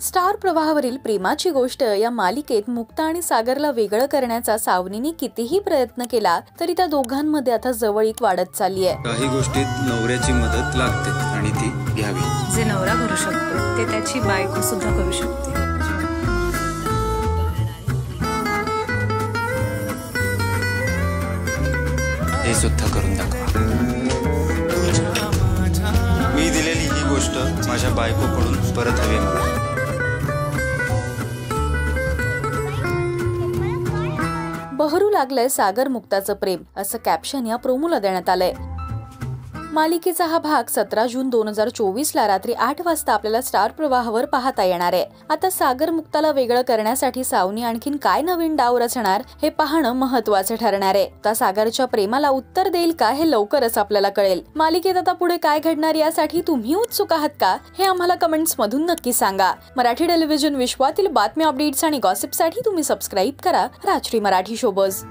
Star प्रवाहावरील प्रेमाची गोष्ट या मालिकेत मुक्ता आणि सागरला वेगळं करण्याचा सावनीने कितीही प्रयत्न केला तरी त्या दोघांमध्ये आता जवळीक वाढत चालली आहे। काही गोष्टीत नवऱ्याची मदत लागते आणि ती घ्यावी। जे नवरा करू शकतो ते त्याची बायको सुद्धा करू शकते। हे सुद्धा करून दाखवा। मी दिलेली ही गोष्ट माझ्या बायकोकडून परत हवी मला। बहरू लागलंय सागर मुक्ताचं प्रेम असं कॅप्शन या प्रोमोला देण्यात आलंय। मालिकेचा हा भाग 17 जून 2024 ला रात्री 8 वाजता आपल्याला स्टार प्रवाहावर पाहता येणार आहे। आता सागर मुक्ताला वेगळं करण्यासाठी सावनी आणखीन काय नवीन डाव रचणार हे पाहणं महत्त्वाचं ठरणार आहे। आता सागरच्या प्रेमाला उत्तर देईल का हे लवकरच आपल्याला कळेल। मालिकेत आता पुढे काय घडणार यासाठी तुम्ही उत्सुक आहात का हे आम्हाला कमेंट्स मधून नक्की सांगा। मराठी टेलिव्हिजन विश्वातील बातम्या, अपडेट्स आणि गॉसिपसाठी तुम्ही सबस्क्राइब करा राजश्री मराठी शोबज।